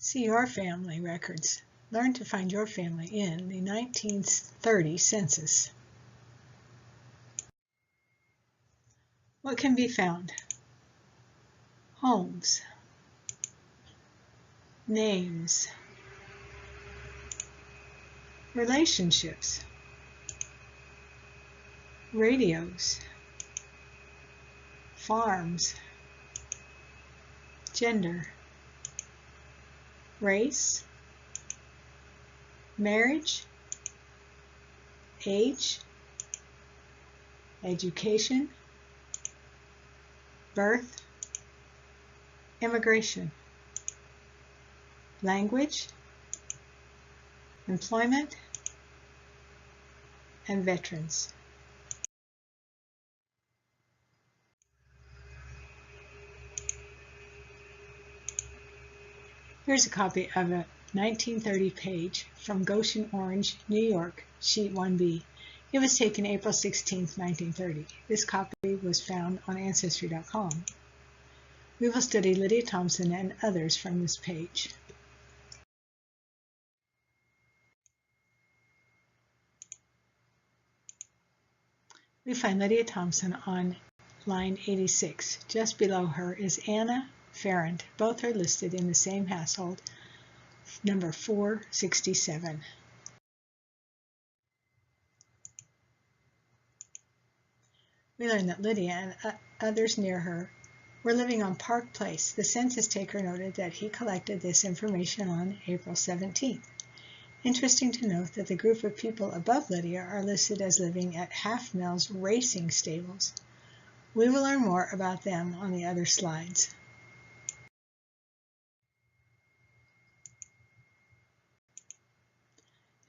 See your family records. Learn to find your family in the 1930 census. What can be found? Homes, names, relationships, radios, farms, gender, race, marriage, age, education, birth, immigration, language, employment, and veterans. Here's a copy of a 1930 page from Goshen Orange, New York, Sheet 1B. It was taken April 16, 1930. This copy was found on Ancestry.com. We will study Lydia Thompson and others from this page. We find Lydia Thompson on line 86. Just below her is Anna Farrand. Both are listed in the same household, number 467. We learn that Lydia and others near her were living on Park Place. The census taker noted that he collected this information on April 17th. Interesting to note that the group of people above Lydia are listed as living at Half Mills Racing Stables. We will learn more about them on the other slides.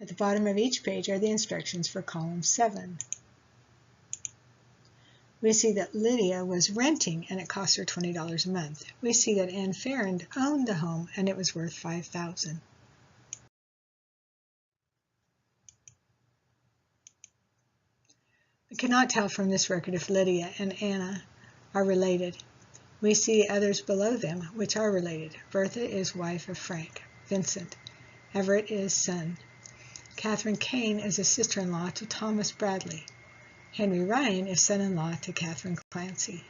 At the bottom of each page are the instructions for column 7. We see that Lydia was renting and it cost her $20 a month. We see that Anne Farrand owned the home and it was worth $5,000. We cannot tell from this record if Lydia and Anna are related. We see others below them which are related. Bertha is wife of Frank Vincent. Everett is son. Catherine Kane is a sister-in-law to Thomas Bradley. Henry Ryan is son-in-law to Catherine Clancy.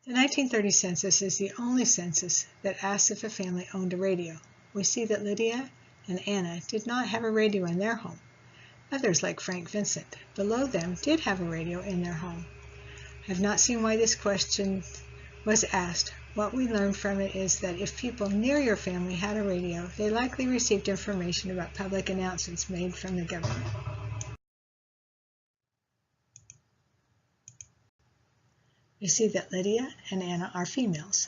The 1930 census is the only census that asks if a family owned a radio. We see that Lydia and Anna did not have a radio in their home. Others, like Frank Vincent, below them, did have a radio in their home. I have not seen why this question was asked. What we learned from it is that if people near your family had a radio, they likely received information about public announcements made from the government. We see that Lydia and Anna are females.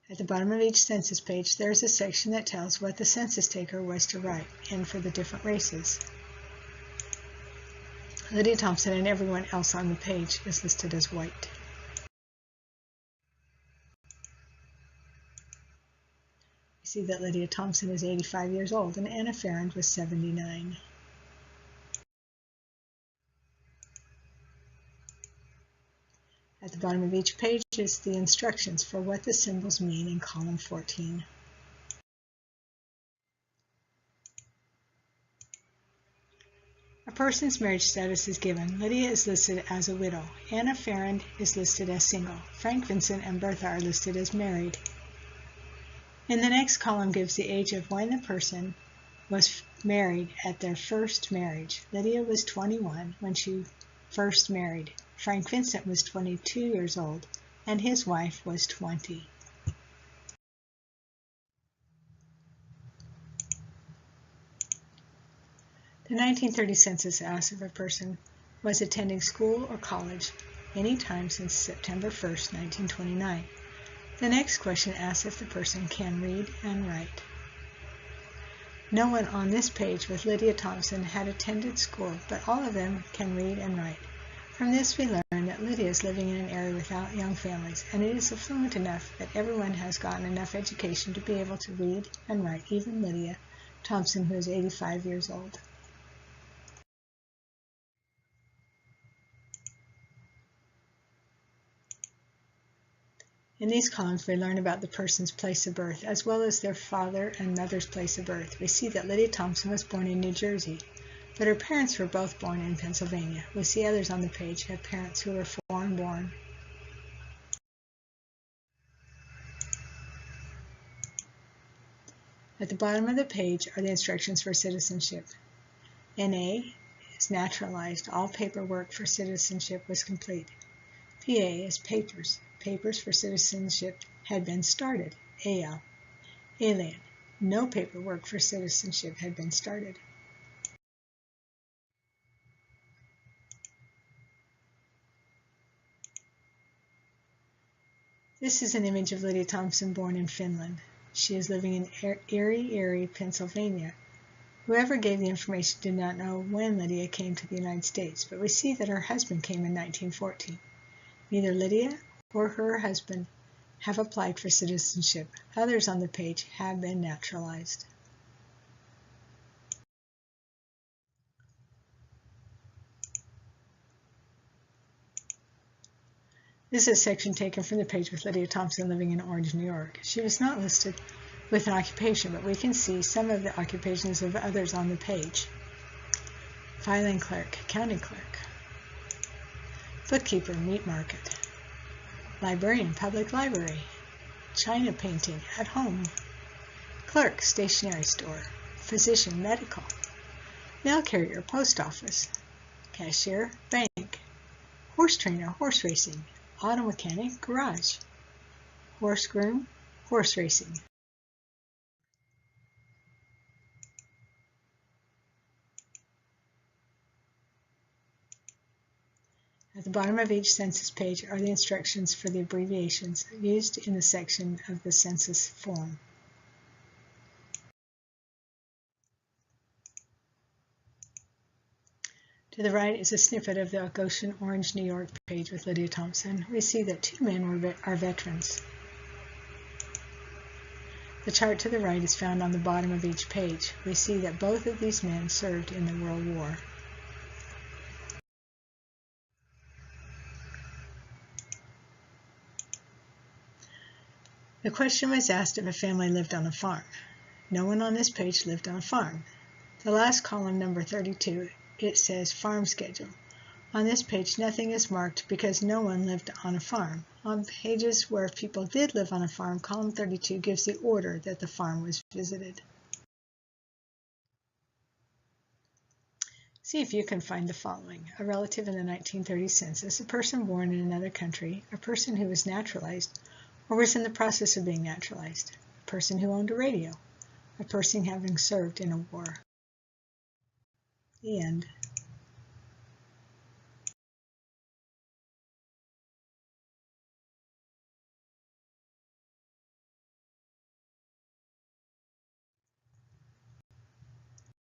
At the bottom of each census page, there is a section that tells what the census taker was to write, and for the different races. Lydia Thompson and everyone else on the page is listed as white. We see that Lydia Thompson is 85 years old and Anna Farrand was 79. At the bottom of each page is the instructions for what the symbols mean in column 14. A person's marriage status is given. Lydia is listed as a widow. Anna Farrand is listed as single. Frank Vincent and Bertha are listed as married. In the next column gives the age of when the person was married at their first marriage. Lydia was 21 when she first married. Frank Vincent was 22 years old and his wife was 20. The 1930 census asks if a person was attending school or college any time since September 1st, 1929. The next question asks if the person can read and write. No one on this page with Lydia Thompson had attended school, but all of them can read and write. From this we learn that Lydia is living in an area without young families, and it is affluent enough that everyone has gotten enough education to be able to read and write, even Lydia Thompson, who is 85 years old. In these columns, we learn about the person's place of birth, as well as their father and mother's place of birth. We see that Lydia Thompson was born in New Jersey, but her parents were both born in Pennsylvania. We see others on the page have parents who were foreign-born. At the bottom of the page are the instructions for citizenship. NA is naturalized. All paperwork for citizenship was complete. PA is papers. Papers for citizenship had been started. AL. Alien. No paperwork for citizenship had been started. This is an image of Lydia Thompson, born in Finland. She is living in Erie, Pennsylvania. Whoever gave the information did not know when Lydia came to the United States, but we see that her husband came in 1914. Neither Lydia or her husband have applied for citizenship. Others on the page have been naturalized. This is a section taken from the page with Lydia Thompson living in Orange, New York. She was not listed with an occupation, but we can see some of the occupations of others on the page. Filing clerk, accounting clerk, bookkeeper, meat market, librarian, public library, china painting, at home, clerk, stationery store, physician, medical, mail carrier, post office, cashier, bank, horse trainer, horse racing, auto mechanic, garage, horse groom, horse racing. At the bottom of each census page are the instructions for the abbreviations used in the section of the census form. To the right is a snippet of the Goshen, Orange, New York page with Lydia Thompson. We see that two men are veterans. The chart to the right is found on the bottom of each page. We see that both of these men served in the World War. The question was asked if a family lived on a farm. No one on this page lived on a farm. The last column, number 32, it says farm schedule. On this page, nothing is marked because no one lived on a farm. On pages where people did live on a farm, column 32 gives the order that the farm was visited. See if you can find the following: a relative in the 1930 census, a person born in another country, a person who was naturalized or was in the process of being naturalized, a person who owned a radio, a person having served in a war. The end.